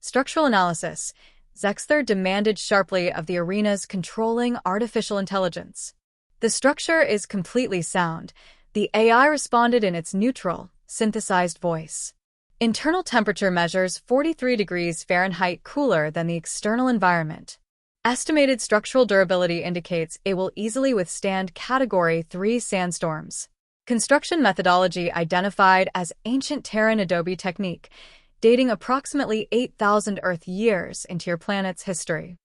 Structural analysis. Zexler demanded sharply of the arena's controlling artificial intelligence. The structure is completely sound. The AI responded in its neutral, synthesized voice. Internal temperature measures 43 degrees Fahrenheit cooler than the external environment. Estimated structural durability indicates it will easily withstand Category 3 sandstorms. Construction methodology identified as ancient Terran adobe technique, dating approximately 8,000 Earth years into your planet's history.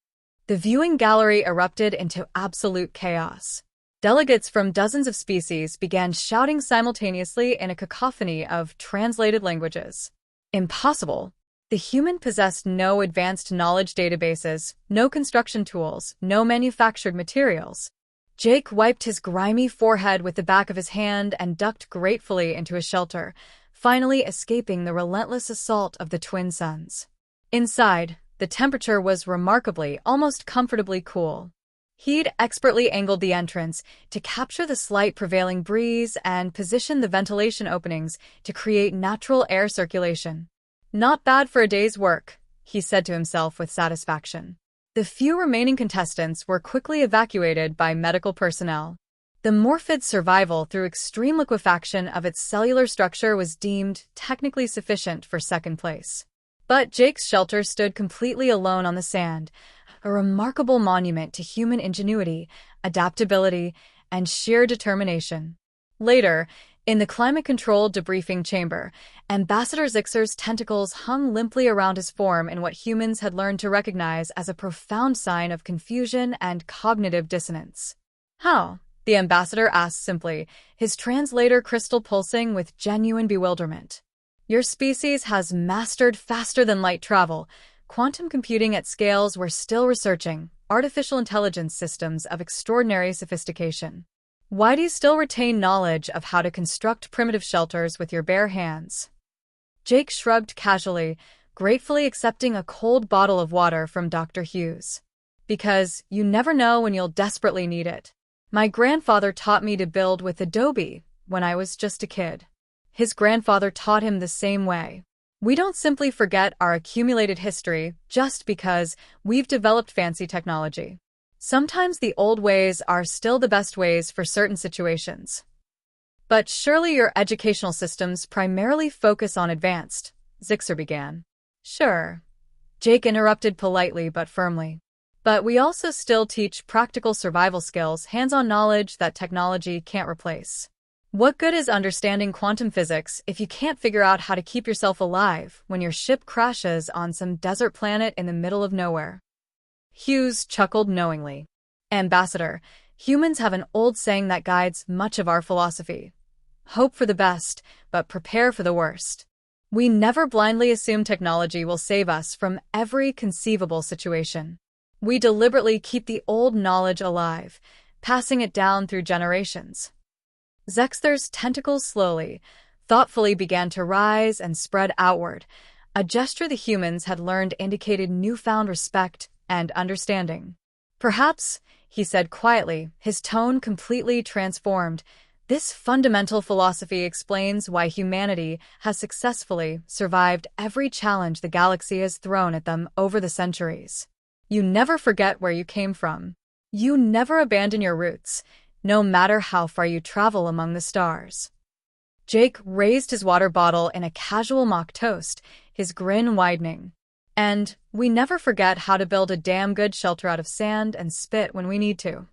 The viewing gallery erupted into absolute chaos. Delegates from dozens of species began shouting simultaneously in a cacophony of translated languages. Impossible! The human possessed no advanced knowledge databases, no construction tools, no manufactured materials. Jake wiped his grimy forehead with the back of his hand and ducked gratefully into his shelter, finally escaping the relentless assault of the twin suns. Inside, the temperature was remarkably, almost comfortably cool. He'd expertly angled the entrance to capture the slight prevailing breeze and position the ventilation openings to create natural air circulation. Not bad for a day's work, he said to himself with satisfaction. The few remaining contestants were quickly evacuated by medical personnel. The Morphid's survival through extreme liquefaction of its cellular structure was deemed technically sufficient for second place. But Jake's shelter stood completely alone on the sand, a remarkable monument to human ingenuity, adaptability, and sheer determination. Later, in the climate-controlled debriefing chamber, Ambassador Zixer's tentacles hung limply around his form in what humans had learned to recognize as a profound sign of confusion and cognitive dissonance. How? The ambassador asked simply, his translator crystal pulsing with genuine bewilderment. Your species has mastered faster-than-light travel, quantum computing at scales we're still researching, artificial intelligence systems of extraordinary sophistication. Why do you still retain knowledge of how to construct primitive shelters with your bare hands? Jake shrugged casually, gratefully accepting a cold bottle of water from Dr. Hughes. Because you never know when you'll desperately need it. My grandfather taught me to build with adobe when I was just a kid. His grandfather taught him the same way. We don't simply forget our accumulated history just because we've developed fancy technology. Sometimes the old ways are still the best ways for certain situations. But surely your educational systems primarily focus on advanced, Zixer began. Sure. Jake interrupted politely but firmly. But we also still teach practical survival skills, hands-on knowledge that technology can't replace. What good is understanding quantum physics if you can't figure out how to keep yourself alive when your ship crashes on some desert planet in the middle of nowhere? Hughes chuckled knowingly. Ambassador, humans have an old saying that guides much of our philosophy. Hope for the best, but prepare for the worst. We never blindly assume technology will save us from every conceivable situation. We deliberately keep the old knowledge alive, passing it down through generations. Zexler's tentacles slowly, thoughtfully began to rise and spread outward, a gesture the humans had learned indicated newfound respect and understanding. Perhaps, he said quietly, his tone completely transformed, this fundamental philosophy explains why humanity has successfully survived every challenge the galaxy has thrown at them over the centuries. You never forget where you came from. You never abandon your roots, no matter how far you travel among the stars. Jake raised his water bottle in a casual mock toast, his grin widening. And we never forget how to build a damn good shelter out of sand and spit when we need to.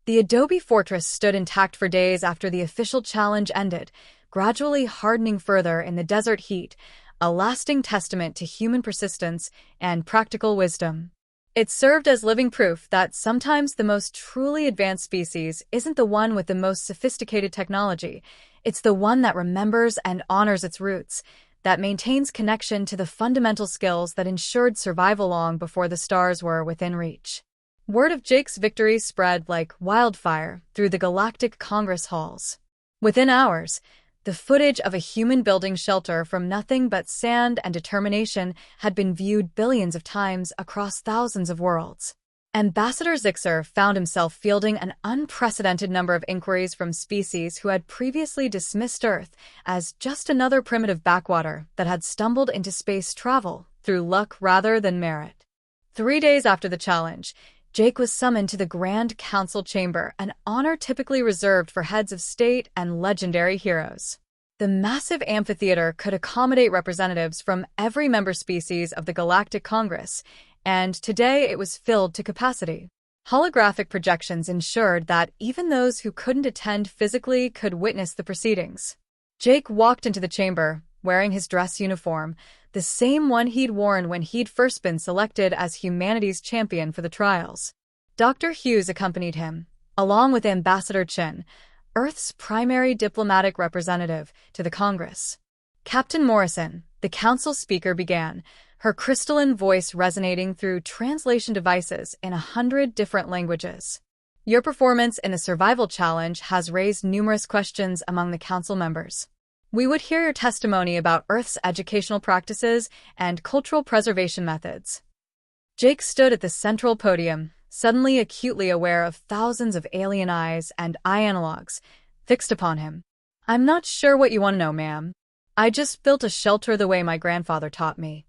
The adobe fortress stood intact for days after the official challenge ended, gradually hardening further in the desert heat, a lasting testament to human persistence and practical wisdom. It served as living proof that sometimes the most truly advanced species isn't the one with the most sophisticated technology, it's the one that remembers and honors its roots, that maintains connection to the fundamental skills that ensured survival long before the stars were within reach. Word of Jake's victory spread like wildfire through the galactic Congress halls. Within hours, the footage of a human building shelter from nothing but sand and determination had been viewed billions of times across thousands of worlds. Ambassador Zixer found himself fielding an unprecedented number of inquiries from species who had previously dismissed Earth as just another primitive backwater that had stumbled into space travel through luck rather than merit. 3 days after the challenge, Jake was summoned to the Grand Council Chamber, an honor typically reserved for heads of state and legendary heroes. The massive amphitheater could accommodate representatives from every member species of the Galactic Congress, and today it was filled to capacity. Holographic projections ensured that even those who couldn't attend physically could witness the proceedings. Jake walked into the chamber, wearing his dress uniform, the same one he'd worn when he'd first been selected as humanity's champion for the trials. Dr. Hughes accompanied him, along with Ambassador Chin, Earth's primary diplomatic representative to the Congress. Captain Morrison, the council speaker, began, her crystalline voice resonating through translation devices in 100 different languages. Your performance in the survival challenge has raised numerous questions among the council members. We would hear your testimony about Earth's educational practices and cultural preservation methods. Jake stood at the central podium, suddenly acutely aware of thousands of alien eyes and eye analogs fixed upon him. I'm not sure what you want to know, ma'am. I just built a shelter the way my grandfather taught me.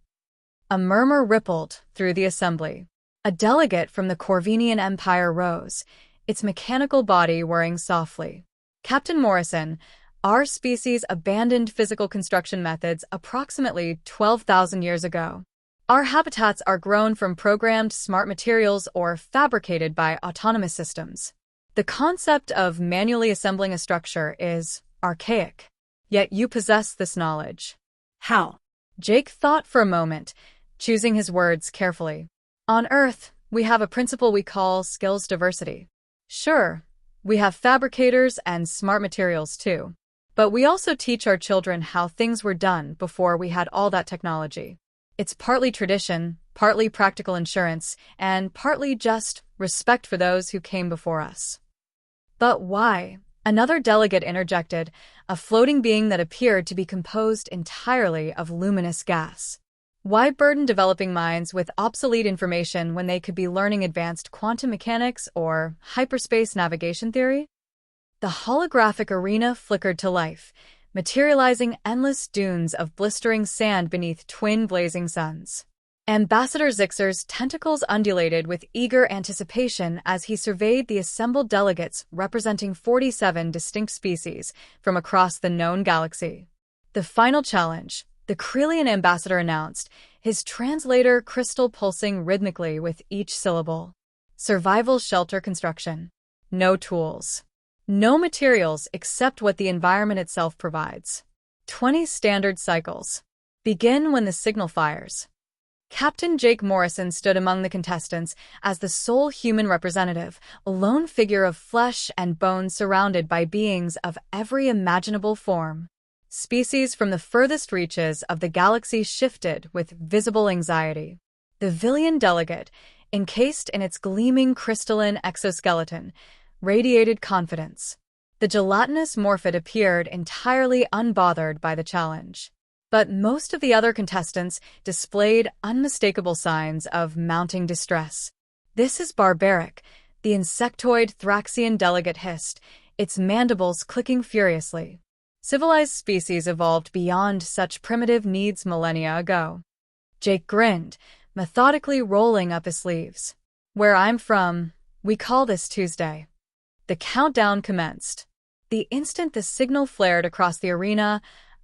A murmur rippled through the assembly. A delegate from the Corvinian Empire rose, its mechanical body whirring softly. Captain Morrison, our species abandoned physical construction methods approximately 12,000 years ago. Our habitats are grown from programmed smart materials or fabricated by autonomous systems. The concept of manually assembling a structure is archaic. Yet you possess this knowledge. How? Jake thought for a moment, choosing his words carefully. On Earth, we have a principle we call skills diversity. Sure, we have fabricators and smart materials too. But we also teach our children how things were done before we had all that technology. It's partly tradition, partly practical insurance, and partly just respect for those who came before us. But why? Another delegate interjected, a floating being that appeared to be composed entirely of luminous gas. Why burden developing minds with obsolete information when they could be learning advanced quantum mechanics or hyperspace navigation theory? The holographic arena flickered to life, materializing endless dunes of blistering sand beneath twin blazing suns. Ambassador Zixer's tentacles undulated with eager anticipation as he surveyed the assembled delegates representing 47 distinct species from across the known galaxy. The final challenge, the Krelian ambassador announced, his translator crystal pulsing rhythmically with each syllable. Survival shelter construction. No tools. No materials except what the environment itself provides. 20 standard cycles. Begin when the signal fires. Captain Jake Morrison stood among the contestants as the sole human representative, a lone figure of flesh and bone surrounded by beings of every imaginable form. Species from the furthest reaches of the galaxy shifted with visible anxiety. The Villian delegate, encased in its gleaming crystalline exoskeleton, radiated confidence. The gelatinous morphid appeared entirely unbothered by the challenge. But most of the other contestants displayed unmistakable signs of mounting distress. This is barbaric, the insectoid Thraxian delegate hissed, its mandibles clicking furiously. Civilized species evolved beyond such primitive needs millennia ago. Jake grinned, methodically rolling up his sleeves. Where I'm from, we call this Tuesday. The countdown commenced. The instant the signal flared across the arena,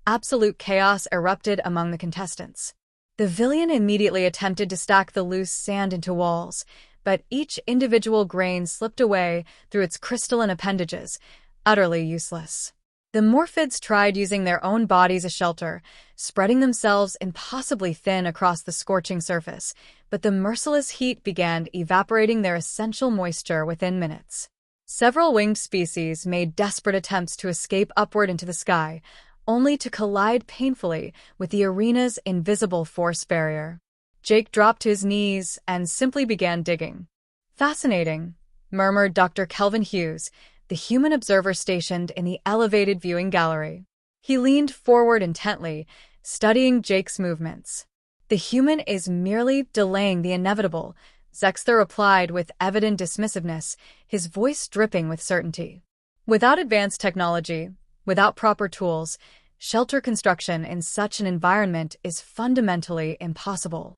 absolute chaos erupted among the contestants. The Villian immediately attempted to stack the loose sand into walls, but each individual grain slipped away through its crystalline appendages, utterly useless. The Morphids tried using their own bodies as shelter, spreading themselves impossibly thin across the scorching surface, but the merciless heat began evaporating their essential moisture within minutes. Several winged species made desperate attempts to escape upward into the sky, only to collide painfully with the arena's invisible force barrier. Jake dropped to his knees and simply began digging. Fascinating, murmured Dr. Kelvin Hughes, the human observer stationed in the elevated viewing gallery. He leaned forward intently, studying Jake's movements. The human is merely delaying the inevitable, Zexter replied with evident dismissiveness, his voice dripping with certainty. Without advanced technology, without proper tools, Shelter construction in such an environment is fundamentally impossible.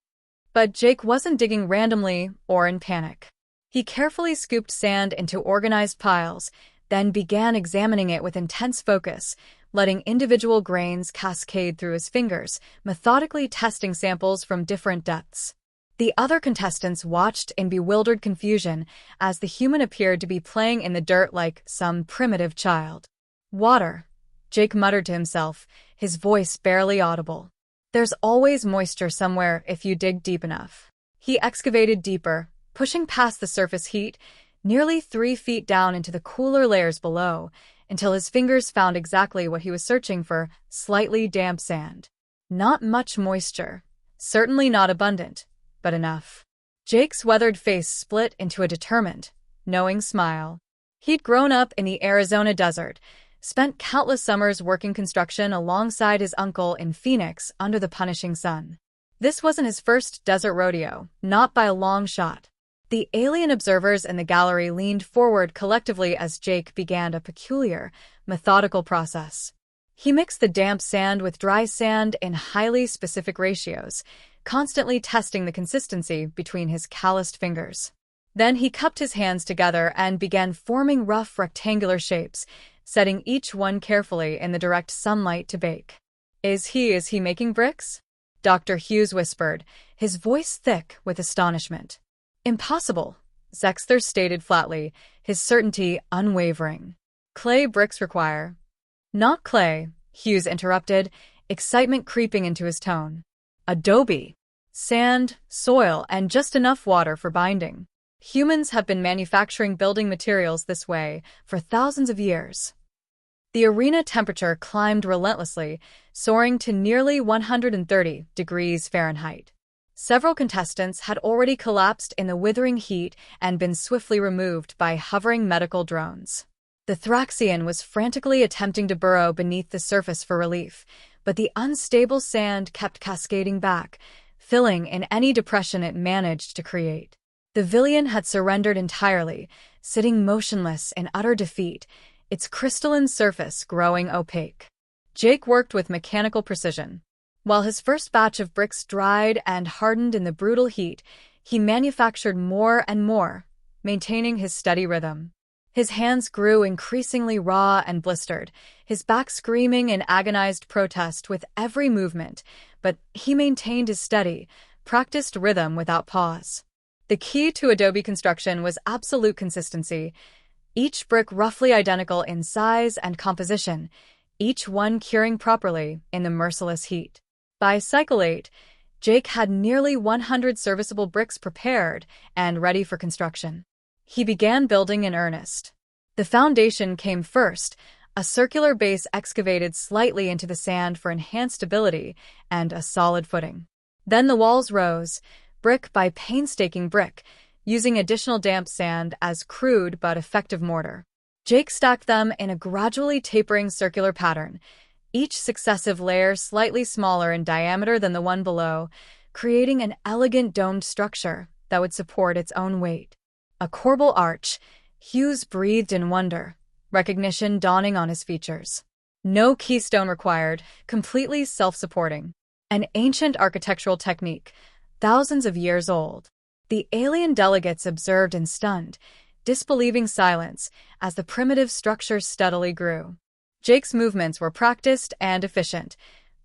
But Jake wasn't digging randomly or in panic. He carefully scooped sand into organized piles, then began examining it with intense focus, letting individual grains cascade through his fingers, methodically testing samples from different depths. The other contestants watched in bewildered confusion as the human appeared to be playing in the dirt like some primitive child. Water, Jake muttered to himself, his voice barely audible. There's always moisture somewhere if you dig deep enough. He excavated deeper, pushing past the surface heat, nearly 3 feet down into the cooler layers below, until his fingers found exactly what he was searching for: slightly damp sand. Not much moisture, certainly not abundant, but enough. Jake's weathered face split into a determined, knowing smile. He'd grown up in the Arizona desert, spent countless summers working construction alongside his uncle in Phoenix under the punishing sun. This wasn't his first desert rodeo, not by a long shot. The alien observers in the gallery leaned forward collectively as Jake began a peculiar, methodical process. He mixed the damp sand with dry sand in highly specific ratios, constantly testing the consistency between his calloused fingers. Then he cupped his hands together and began forming rough rectangular shapes, setting each one carefully in the direct sunlight to bake. Is he making bricks?" Dr. Hughes whispered, his voice thick with astonishment. "Impossible," Zexter stated flatly, his certainty unwavering. "Clay bricks require—" "Not clay," Hughes interrupted, excitement creeping into his tone. "Adobe. Sand, soil, and just enough water for binding. Humans have been manufacturing building materials this way for thousands of years." The arena temperature climbed relentlessly, soaring to nearly 130 degrees Fahrenheit. Several contestants had already collapsed in the withering heat and been swiftly removed by hovering medical drones. The Thraxian was frantically attempting to burrow beneath the surface for relief, but the unstable sand kept cascading back, filling in any depression it managed to create. The Villian had surrendered entirely, sitting motionless in utter defeat, its crystalline surface growing opaque. Jake worked with mechanical precision. While his first batch of bricks dried and hardened in the brutal heat, he manufactured more and more, maintaining his steady rhythm. His hands grew increasingly raw and blistered, his back screaming in agonized protest with every movement, but he maintained his steady, practiced rhythm without pause. The key to adobe construction was absolute consistency, each brick roughly identical in size and composition, each one curing properly in the merciless heat. By cycle 8, Jake had nearly 100 serviceable bricks prepared and ready for construction. He began building in earnest. The foundation came first, a circular base excavated slightly into the sand for enhanced stability and a solid footing. Then the walls rose, brick by painstaking brick, using additional damp sand as crude but effective mortar. Jake stacked them in a gradually tapering circular pattern, each successive layer slightly smaller in diameter than the one below, creating an elegant domed structure that would support its own weight. A corbel arch, Hughes breathed in wonder, recognition dawning on his features. No keystone required, completely self-supporting. An ancient architectural technique, thousands of years old. The alien delegates observed in stunned, disbelieving silence as the primitive structure steadily grew. Jake's movements were practiced and efficient,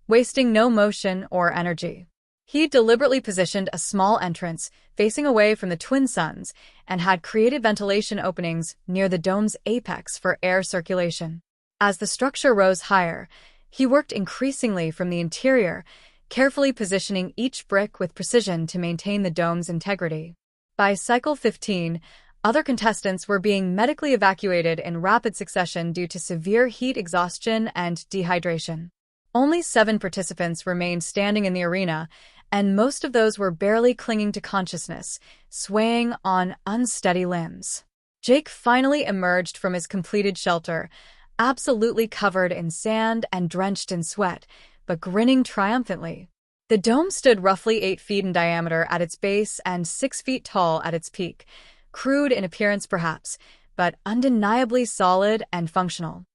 wasting no motion or energy. He deliberately positioned a small entrance facing away from the twin suns and had created ventilation openings near the dome's apex for air circulation. As the structure rose higher, he worked increasingly from the interior, carefully positioning each brick with precision to maintain the dome's integrity. By cycle 15, other contestants were being medically evacuated in rapid succession due to severe heat exhaustion and dehydration. Only 7 participants remained standing in the arena, and most of those were barely clinging to consciousness, swaying on unsteady limbs. Jake finally emerged from his completed shelter, absolutely covered in sand and drenched in sweat, but grinning triumphantly. The dome stood roughly 8 feet in diameter at its base and 6 feet tall at its peak, crude in appearance perhaps, but undeniably solid and functional.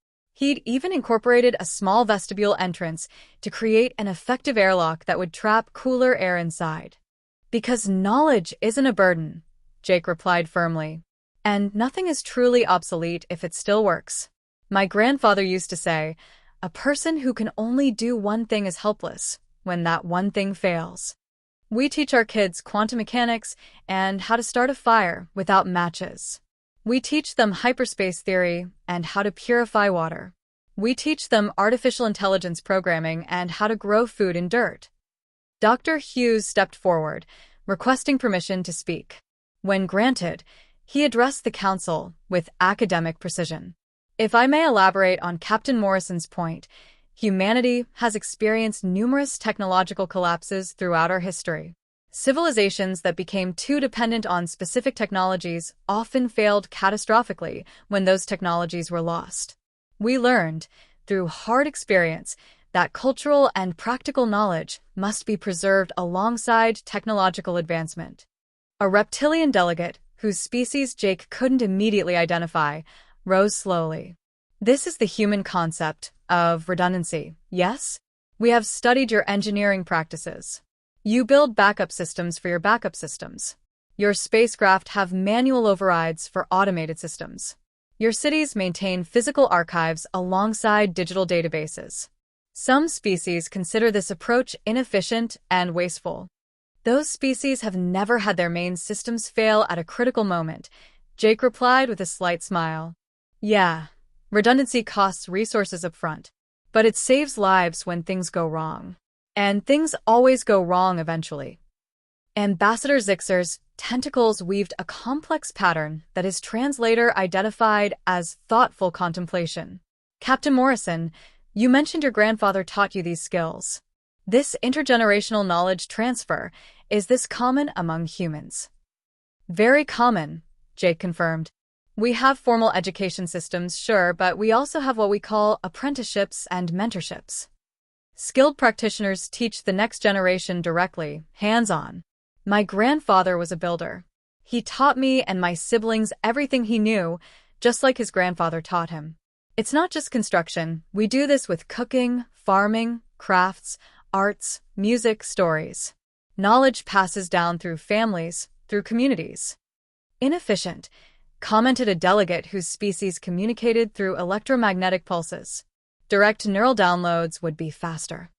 He'd even incorporated a small vestibule entrance to create an effective airlock that would trap cooler air inside. Because knowledge isn't a burden, Jake replied firmly. And nothing is truly obsolete if it still works. My grandfather used to say, a person who can only do one thing is helpless when that one thing fails. We teach our kids quantum mechanics and how to start a fire without matches. We teach them hyperspace theory and how to purify water. We teach them artificial intelligence programming and how to grow food in dirt. Dr. Hughes stepped forward, requesting permission to speak. When granted, he addressed the council with academic precision. If I may elaborate on Captain Morrison's point, humanity has experienced numerous technological collapses throughout our history. Civilizations that became too dependent on specific technologies often failed catastrophically when those technologies were lost. We learned, through hard experience, that cultural and practical knowledge must be preserved alongside technological advancement. A reptilian delegate, whose species Jake couldn't immediately identify, rose slowly. This is the human concept of redundancy, yes? We have studied your engineering practices. You build backup systems for your backup systems. Your spacecraft have manual overrides for automated systems. Your cities maintain physical archives alongside digital databases. Some species consider this approach inefficient and wasteful. Those species have never had their main systems fail at a critical moment, Jake replied with a slight smile. Yeah, redundancy costs resources up front, but it saves lives when things go wrong. And things always go wrong eventually. Ambassador Zixer's tentacles weaved a complex pattern that his translator identified as thoughtful contemplation. Captain Morrison, you mentioned your grandfather taught you these skills. This intergenerational knowledge transfer, is this common among humans? Very common, Jake confirmed. We have formal education systems, sure, but we also have what we call apprenticeships and mentorships. Skilled practitioners teach the next generation directly, hands-on. My grandfather was a builder. He taught me and my siblings everything he knew, just like his grandfather taught him. It's not just construction. We do this with cooking, farming, crafts, arts, music, stories. Knowledge passes down through families, through communities. Inefficient, commented a delegate whose species communicated through electromagnetic pulses. Direct neural downloads would be faster.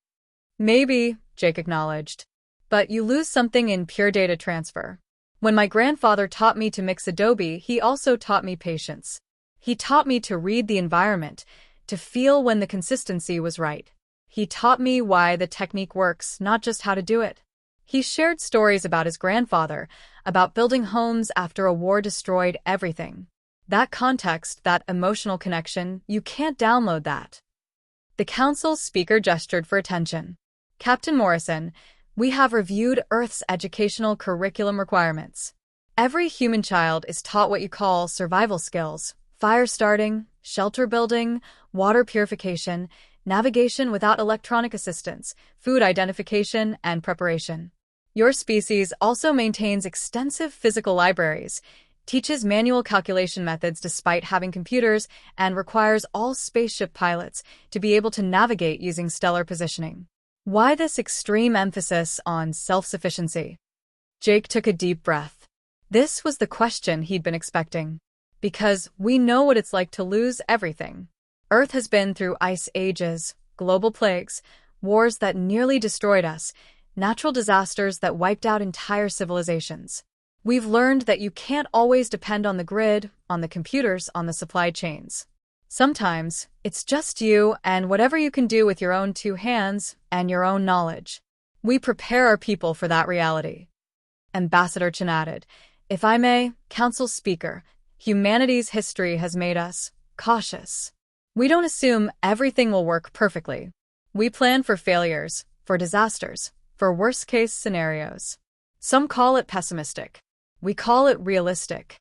Maybe, Jake acknowledged. But you lose something in pure data transfer. When my grandfather taught me to mix adobe, he also taught me patience. He taught me to read the environment, to feel when the consistency was right. He taught me why the technique works, not just how to do it. He shared stories about his grandfather, about building homes after a war destroyed everything. That context, that emotional connection, you can't download that. The council's speaker gestured for attention. Captain Morrison, we have reviewed Earth's educational curriculum requirements. Every human child is taught what you call survival skills: fire starting, shelter building, water purification, navigation without electronic assistance, food identification, and preparation. Your species also maintains extensive physical libraries, teaches manual calculation methods despite having computers, and requires all spaceship pilots to be able to navigate using stellar positioning. Why this extreme emphasis on self-sufficiency? Jake took a deep breath. This was the question he'd been expecting. Because we know what it's like to lose everything. Earth has been through ice ages, global plagues, wars that nearly destroyed us, natural disasters that wiped out entire civilizations. We've learned that you can't always depend on the grid, on the computers, on the supply chains. Sometimes, it's just you and whatever you can do with your own two hands and your own knowledge. We prepare our people for that reality. Ambassador Chen added, if I may, Council Speaker, humanity's history has made us cautious. We don't assume everything will work perfectly. We plan for failures, for disasters, for worst-case scenarios. Some call it pessimistic. We call it realistic.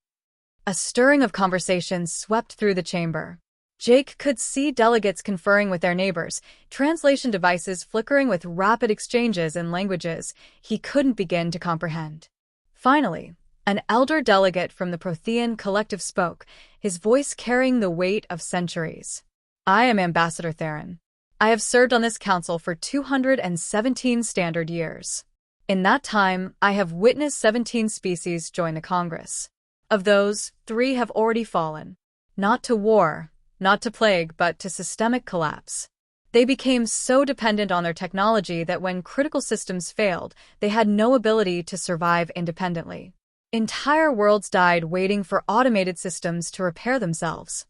A stirring of conversation swept through the chamber. Jake could see delegates conferring with their neighbors, translation devices flickering with rapid exchanges in languages he couldn't begin to comprehend. Finally, an elder delegate from the Prothean collective spoke, his voice carrying the weight of centuries. I am Ambassador Theron. I have served on this council for 217 standard years. In that time, I have witnessed 17 species join the Congress. Of those, 3 have already fallen. Not to war, not to plague, but to systemic collapse. They became so dependent on their technology that when critical systems failed, they had no ability to survive independently. Entire worlds died waiting for automated systems to repair themselves.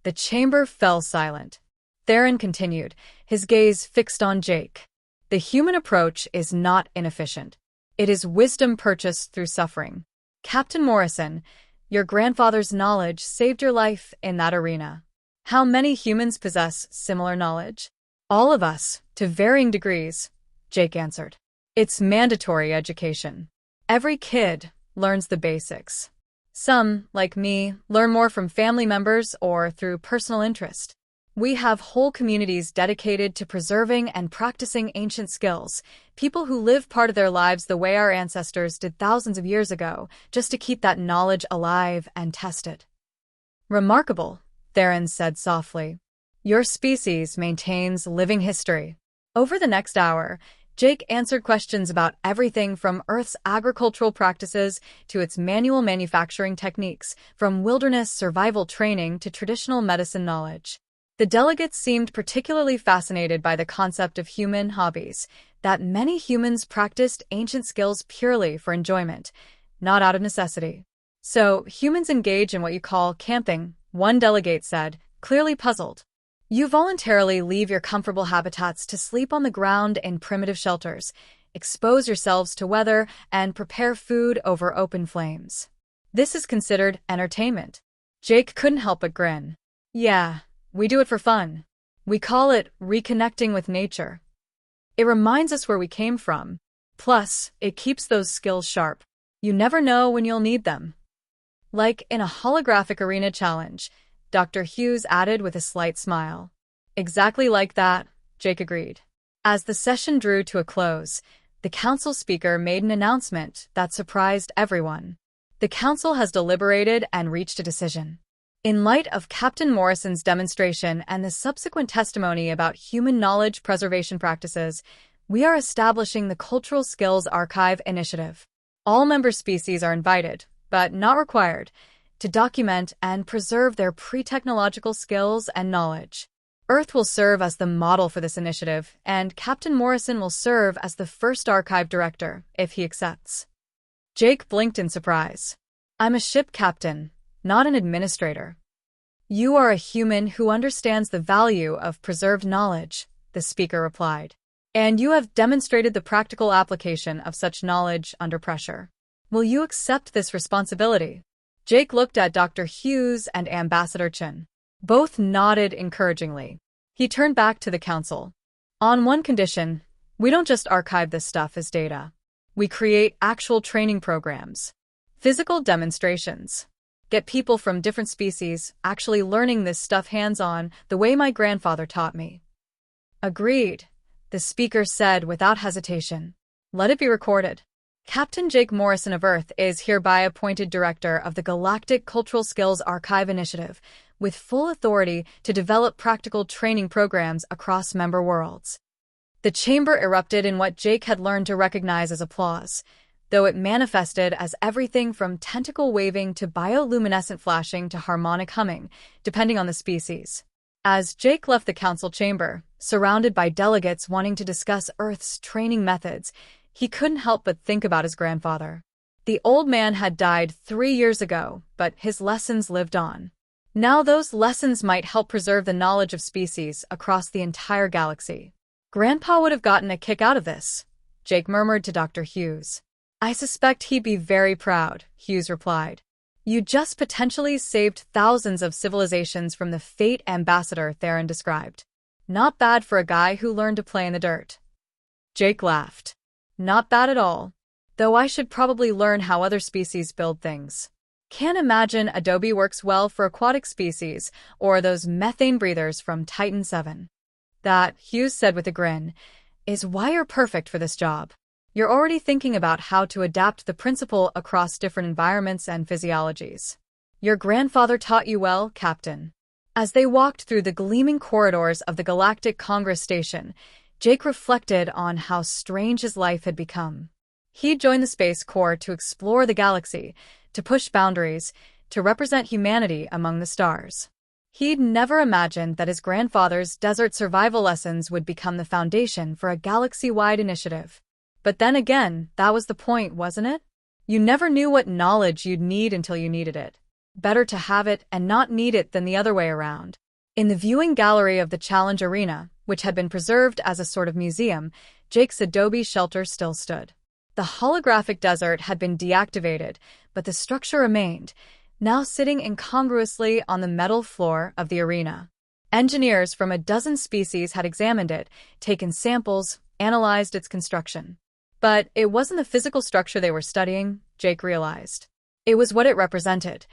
The chamber fell silent. Theron continued, his gaze fixed on Jake. The human approach is not inefficient. It is wisdom purchased through suffering. Captain Morrison, your grandfather's knowledge saved your life in that arena. How many humans possess similar knowledge? All of us, to varying degrees, Jake answered. It's mandatory education. Every kid learns the basics. Some, like me, learn more from family members or through personal interest. We have whole communities dedicated to preserving and practicing ancient skills, people who live part of their lives the way our ancestors did thousands of years ago, just to keep that knowledge alive and test it. Remarkable, Theron said softly. Your species maintains living history. Over the next hour, Jake answered questions about everything from Earth's agricultural practices to its manual manufacturing techniques, from wilderness survival training to traditional medicine knowledge. The delegates seemed particularly fascinated by the concept of human hobbies, that many humans practiced ancient skills purely for enjoyment, not out of necessity. So, humans engage in what you call camping, one delegate said, clearly puzzled. You voluntarily leave your comfortable habitats to sleep on the ground in primitive shelters, expose yourselves to weather, and prepare food over open flames. This is considered entertainment. Jake couldn't help but grin. Yeah. We do it for fun. We call it reconnecting with nature. It reminds us where we came from. Plus, it keeps those skills sharp. You never know when you'll need them. Like in a holographic arena challenge, Dr. Hughes added with a slight smile. Exactly like that, Jake agreed. As the session drew to a close, the council speaker made an announcement that surprised everyone. The council has deliberated and reached a decision. In light of Captain Morrison's demonstration and the subsequent testimony about human knowledge preservation practices, we are establishing the Cultural Skills Archive Initiative. All member species are invited, but not required, to document and preserve their pre-technological skills and knowledge. Earth will serve as the model for this initiative, and Captain Morrison will serve as the first archive director, if he accepts. Jake blinked in surprise. I'm a ship captain, not an administrator. You are a human who understands the value of preserved knowledge, the speaker replied. And you have demonstrated the practical application of such knowledge under pressure. Will you accept this responsibility? Jake looked at Dr. Hughes and Ambassador Chen. Both nodded encouragingly. He turned back to the council. On one condition, we don't just archive this stuff as data. We create actual training programs. Physical demonstrations. Get people from different species actually learning this stuff hands-on the way my grandfather taught me. Agreed, the speaker said without hesitation. Let it be recorded. Captain Jake Morrison of Earth is hereby appointed director of the Galactic Cultural Skills Archive Initiative, with full authority to develop practical training programs across member worlds. The chamber erupted in what Jake had learned to recognize as applause, though it manifested as everything from tentacle waving to bioluminescent flashing to harmonic humming, depending on the species. As Jake left the council chamber, surrounded by delegates wanting to discuss Earth's training methods, he couldn't help but think about his grandfather. The old man had died 3 years ago, but his lessons lived on. Now those lessons might help preserve the knowledge of species across the entire galaxy. Grandpa would have gotten a kick out of this, Jake murmured to Dr. Hughes. I suspect he'd be very proud, Hughes replied. You just potentially saved thousands of civilizations from the fate Ambassador Theron described. Not bad for a guy who learned to play in the dirt. Jake laughed. Not bad at all. Though I should probably learn how other species build things. Can't imagine Adobe works well for aquatic species, or those methane breathers from Titan 7. That, Hughes said with a grin, is why you're perfect for this job. You're already thinking about how to adapt the principle across different environments and physiologies. Your grandfather taught you well, Captain. As they walked through the gleaming corridors of the Galactic Congress Station, Jake reflected on how strange his life had become. He'd joined the Space Corps to explore the galaxy, to push boundaries, to represent humanity among the stars. He'd never imagined that his grandfather's desert survival lessons would become the foundation for a galaxy-wide initiative. But then again, that was the point, wasn't it? You never knew what knowledge you'd need until you needed it. Better to have it and not need it than the other way around. In the viewing gallery of the Challenge Arena, which had been preserved as a sort of museum, Jake's adobe shelter still stood. The holographic desert had been deactivated, but the structure remained, now sitting incongruously on the metal floor of the arena. Engineers from a dozen species had examined it, taken samples, analyzed its construction. But it wasn't the physical structure they were studying, Jake realized. It was what it represented.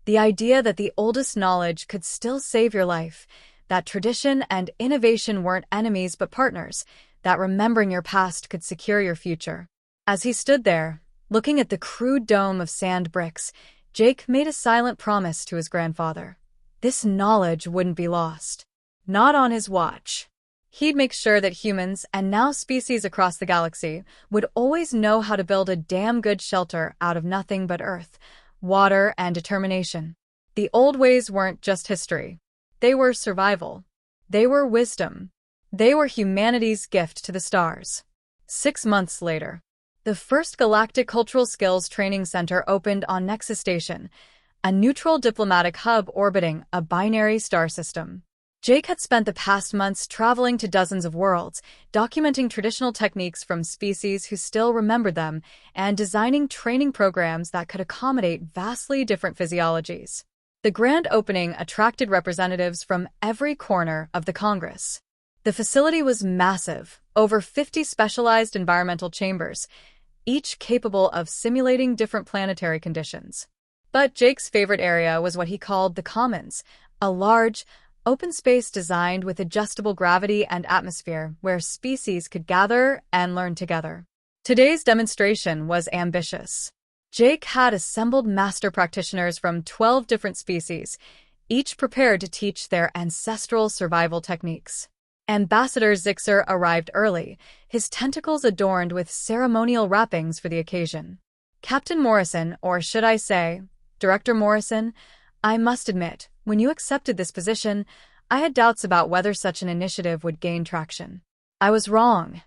The idea that the oldest knowledge could still save your life, that tradition and innovation weren't enemies but partners, that remembering your past could secure your future. As he stood there, looking at the crude dome of sand bricks, Jake made a silent promise to his grandfather. This knowledge wouldn't be lost. Not on his watch. He'd make sure that humans, and now species across the galaxy, would always know how to build a damn good shelter out of nothing but earth, water, and determination. The old ways weren't just history. They were survival. They were wisdom. They were humanity's gift to the stars. 6 months later, the first Galactic Cultural Skills Training Center opened on Nexus Station, a neutral diplomatic hub orbiting a binary star system. Jake had spent the past months traveling to dozens of worlds, documenting traditional techniques from species who still remembered them, and designing training programs that could accommodate vastly different physiologies. The grand opening attracted representatives from every corner of the Congress. The facility was massive, over 50 specialized environmental chambers, each capable of simulating different planetary conditions. But Jake's favorite area was what he called the Commons, a large, open space designed with adjustable gravity and atmosphere where species could gather and learn together. Today's demonstration was ambitious. Jake had assembled master practitioners from 12 different species, each prepared to teach their ancestral survival techniques. Ambassador Zixer arrived early, his tentacles adorned with ceremonial wrappings for the occasion. Captain Morrison, or should I say, Director Morrison, I must admit, when you accepted this position, I had doubts about whether such an initiative would gain traction. I was wrong.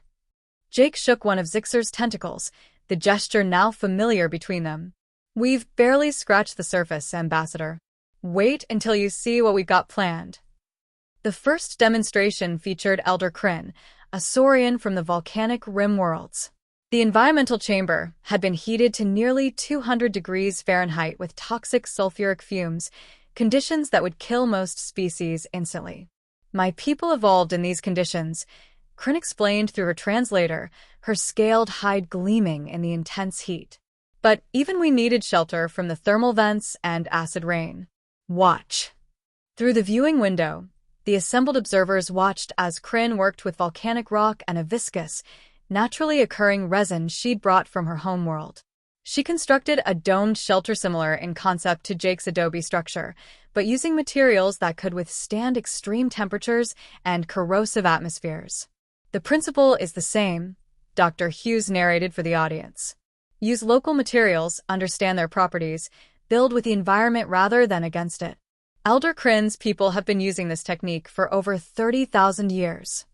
Jake shook one of Zixer's tentacles, the gesture now familiar between them. We've barely scratched the surface, Ambassador. Wait until you see what we've got planned. The first demonstration featured Elder Kryn, a saurian from the volcanic rim worlds. The environmental chamber had been heated to nearly 200 degrees Fahrenheit with toxic sulfuric fumes, conditions that would kill most species instantly. My people evolved in these conditions, Kryn explained through her translator, her scaled hide gleaming in the intense heat. But even we needed shelter from the thermal vents and acid rain. Watch. Through the viewing window, the assembled observers watched as Kryn worked with volcanic rock and a viscous, naturally occurring resin she'd brought from her homeworld. She constructed a domed shelter similar in concept to Jake's adobe structure, but using materials that could withstand extreme temperatures and corrosive atmospheres. The principle is the same, Dr. Hughes narrated for the audience. Use local materials, understand their properties, build with the environment rather than against it. Elder Kryn's people have been using this technique for over 30,000 years.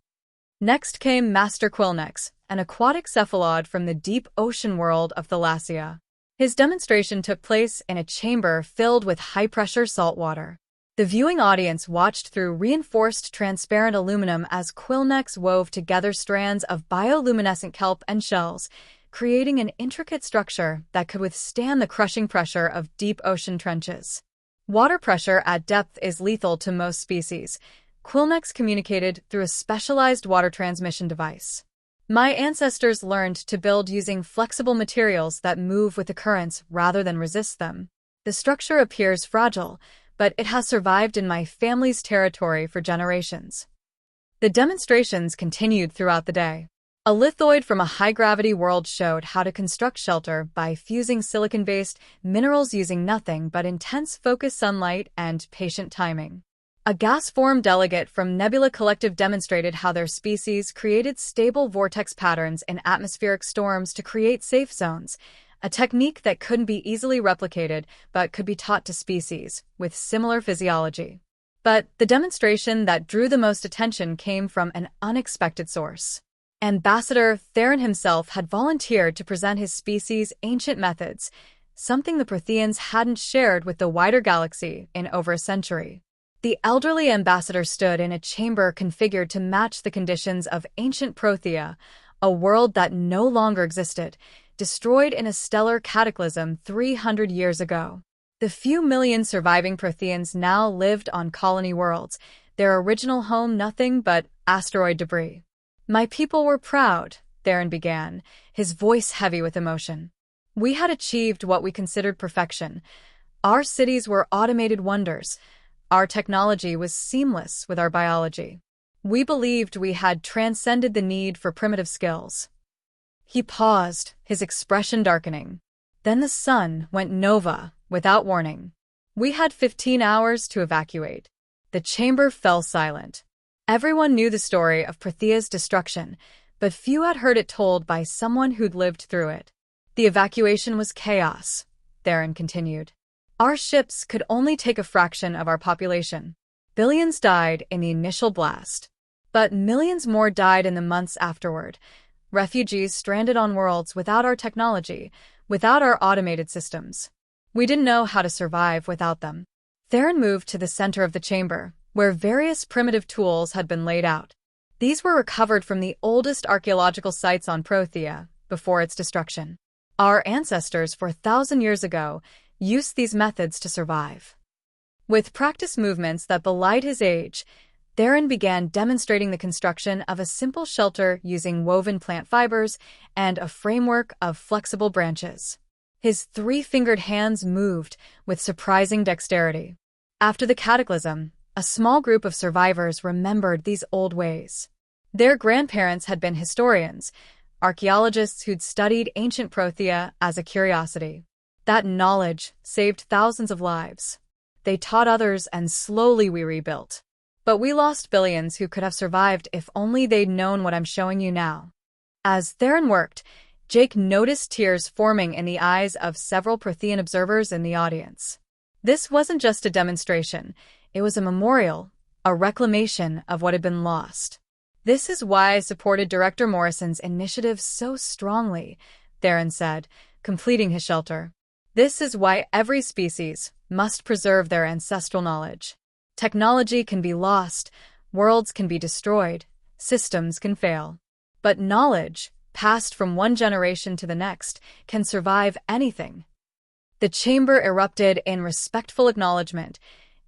Next came Master Quillnex, an aquatic cephalod from the deep ocean world of Thalassia. His demonstration took place in a chamber filled with high-pressure salt water. The viewing audience watched through reinforced transparent aluminum as Quillnex wove together strands of bioluminescent kelp and shells, creating an intricate structure that could withstand the crushing pressure of deep ocean trenches. Water pressure at depth is lethal to most species. Quillnex communicated through a specialized water transmission device. My ancestors learned to build using flexible materials that move with the currents rather than resist them. The structure appears fragile, but it has survived in my family's territory for generations. The demonstrations continued throughout the day. A lithoid from a high-gravity world showed how to construct shelter by fusing silicon-based minerals using nothing but intense focused sunlight and patient timing. A gas-form delegate from Nebula Collective demonstrated how their species created stable vortex patterns in atmospheric storms to create safe zones, a technique that couldn't be easily replicated but could be taught to species with similar physiology. But the demonstration that drew the most attention came from an unexpected source. Ambassador Theron himself had volunteered to present his species' ancient methods, something the Protheans hadn't shared with the wider galaxy in over a century. The elderly ambassador stood in a chamber configured to match the conditions of ancient Prothea, a world that no longer existed, destroyed in a stellar cataclysm 300 years ago. The few million surviving Protheans now lived on colony worlds, their original home nothing but asteroid debris. "My people were proud," Theron began, his voice heavy with emotion. "We had achieved what we considered perfection. Our cities were automated wonders. Our technology was seamless with our biology. We believed we had transcended the need for primitive skills." He paused, his expression darkening. Then the sun went nova, without warning. "We had 15 hours to evacuate." The chamber fell silent. Everyone knew the story of Prothea's destruction, but few had heard it told by someone who'd lived through it. "The evacuation was chaos," Theron continued. "Our ships could only take a fraction of our population. Billions died in the initial blast. But millions more died in the months afterward. Refugees stranded on worlds without our technology, without our automated systems. We didn't know how to survive without them." Theron moved to the center of the chamber, where various primitive tools had been laid out. These were recovered from the oldest archaeological sites on Prothea, before its destruction. Our ancestors 4,000 years ago used these methods to survive. With practice movements that belied his age, Theron began demonstrating the construction of a simple shelter using woven plant fibers and a framework of flexible branches. His three-fingered hands moved with surprising dexterity. After the cataclysm, a small group of survivors remembered these old ways. Their grandparents had been historians, archaeologists who'd studied ancient Prothea as a curiosity. That knowledge saved thousands of lives. They taught others, and slowly we rebuilt. But we lost billions who could have survived if only they'd known what I'm showing you now. As Theron worked, Jake noticed tears forming in the eyes of several Prothean observers in the audience. This wasn't just a demonstration, it was a memorial, a reclamation of what had been lost. "This is why I supported Director Morrison's initiative so strongly," Theron said, completing his shelter. "This is why every species must preserve their ancestral knowledge. Technology can be lost, worlds can be destroyed, systems can fail. But knowledge, passed from one generation to the next, can survive anything." The chamber erupted in respectful acknowledgement,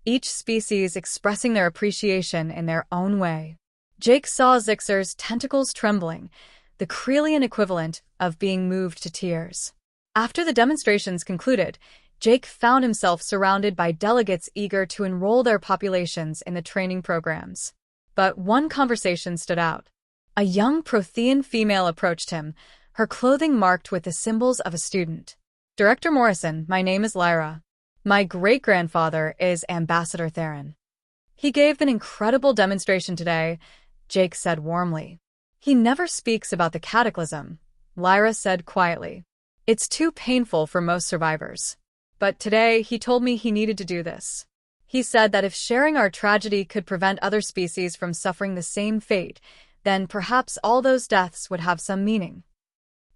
each species expressing their appreciation in their own way. Jake saw Zixer's tentacles trembling, the Krelian equivalent of being moved to tears. After the demonstrations concluded, Jake found himself surrounded by delegates eager to enroll their populations in the training programs. But one conversation stood out. A young Prothean female approached him, her clothing marked with the symbols of a student. "Director Morrison, my name is Lyra. My great-grandfather is Ambassador Theron. He gave an incredible demonstration today," Jake said warmly. "He never speaks about the cataclysm," Lyra said quietly. "It's too painful for most survivors. But today he told me he needed to do this. He said that if sharing our tragedy could prevent other species from suffering the same fate, then perhaps all those deaths would have some meaning."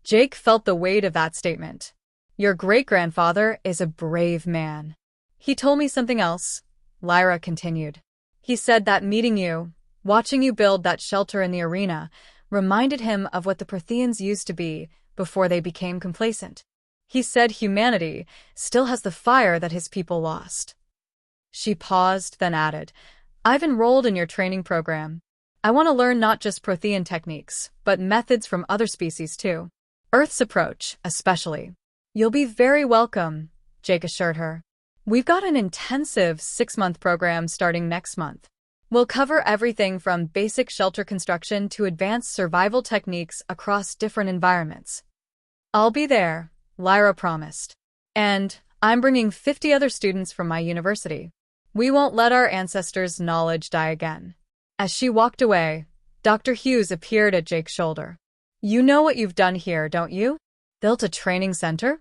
Jake felt the weight of that statement. "Your great-grandfather is a brave man." "He told me something else," Lyra continued. "He said that meeting you, watching you build that shelter in the arena, reminded him of what the Protheans used to be before they became complacent. He said humanity still has the fire that his people lost." She paused, then added, "I've enrolled in your training program. I want to learn not just Prothean techniques, but methods from other species too. Earth's approach, especially." "You'll be very welcome," Jake assured her. "We've got an intensive 6-month program starting next month. We'll cover everything from basic shelter construction to advanced survival techniques across different environments." "I'll be there," Lyra promised. "And I'm bringing 50 other students from my university. We won't let our ancestors' knowledge die again. As she walked away, Dr. Hughes appeared at Jake's shoulder. You know what you've done here, don't you? Built a training center?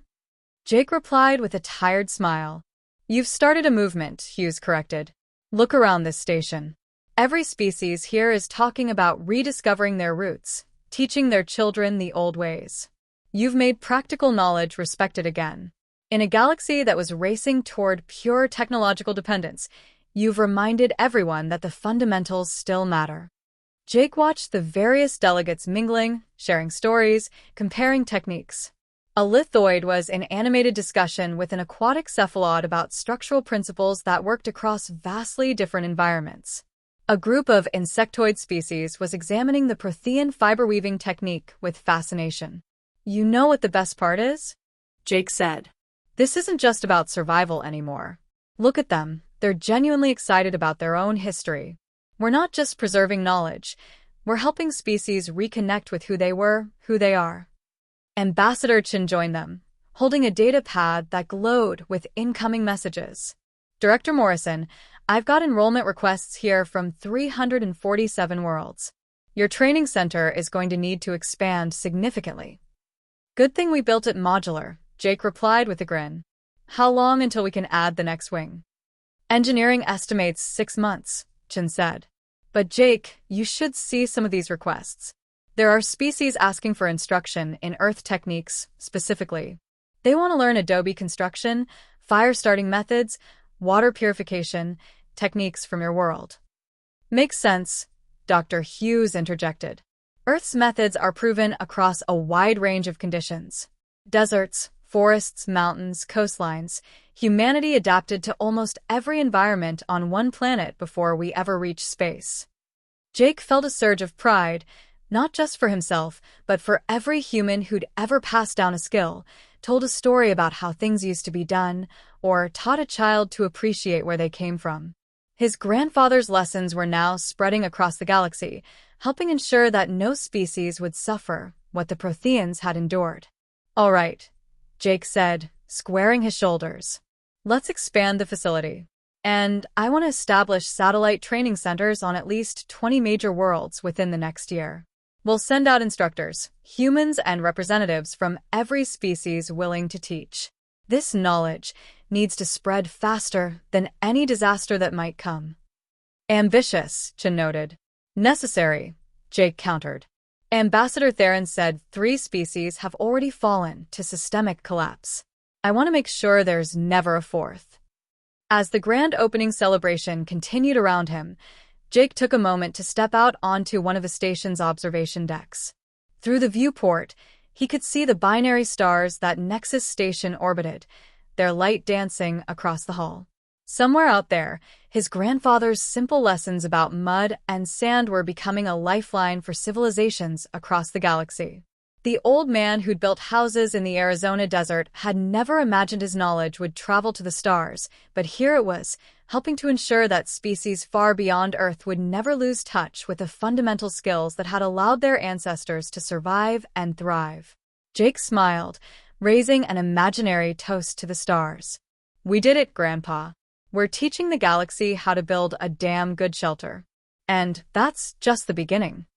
Jake replied with a tired smile. You've started a movement, Hughes corrected. Look around this station. Every species here is talking about rediscovering their roots, teaching their children the old ways. You've made practical knowledge respected again. In a galaxy that was racing toward pure technological dependence, you've reminded everyone that the fundamentals still matter. Jake watched the various delegates mingling, sharing stories, comparing techniques. A lithoid was in animated discussion with an aquatic cephalod about structural principles that worked across vastly different environments. A group of insectoid species was examining the Prothean fiber-weaving technique with fascination. You know what the best part is? Jake said. This isn't just about survival anymore. Look at them. They're genuinely excited about their own history. We're not just preserving knowledge. We're helping species reconnect with who they were, who they are. Ambassador Chen joined them, holding a data pad that glowed with incoming messages. Director Morrison, I've got enrollment requests here from 347 worlds. Your training center is going to need to expand significantly. Good thing we built it modular, Jake replied with a grin. How long until we can add the next wing? Engineering estimates 6 months, Chen said. But Jake, you should see some of these requests. There are species asking for instruction in Earth techniques, specifically. They want to learn adobe construction, fire starting methods, water purification, techniques from your world. Makes sense, Dr. Hughes interjected. Earth's methods are proven across a wide range of conditions. Deserts, forests, mountains, coastlines. Humanity adapted to almost every environment on one planet before we ever reached space. Jake felt a surge of pride, not just for himself, but for every human who'd ever passed down a skill, told a story about how things used to be done, or taught a child to appreciate where they came from. His grandfather's lessons were now spreading across the galaxy, helping ensure that no species would suffer what the Protheans had endured. All right, Jake said, squaring his shoulders. Let's expand the facility. And I want to establish satellite training centers on at least 20 major worlds within the next year. We'll send out instructors, humans and representatives from every species willing to teach. This knowledge needs to spread faster than any disaster that might come. Ambitious, Chen noted. Necessary, Jake countered. Ambassador Theron said 3 species have already fallen to systemic collapse. I want to make sure there's never a 4th. As the grand opening celebration continued around him, Jake took a moment to step out onto one of the station's observation decks. Through the viewport, he could see the binary stars that Nexus station orbited, their light dancing across the hull. Somewhere out there, his grandfather's simple lessons about mud and sand were becoming a lifeline for civilizations across the galaxy. The old man who'd built houses in the Arizona desert had never imagined his knowledge would travel to the stars, but here it was, helping to ensure that species far beyond Earth would never lose touch with the fundamental skills that had allowed their ancestors to survive and thrive. Jake smiled, raising an imaginary toast to the stars. We did it, Grandpa. We're teaching the galaxy how to build a damn good shelter. And that's just the beginning.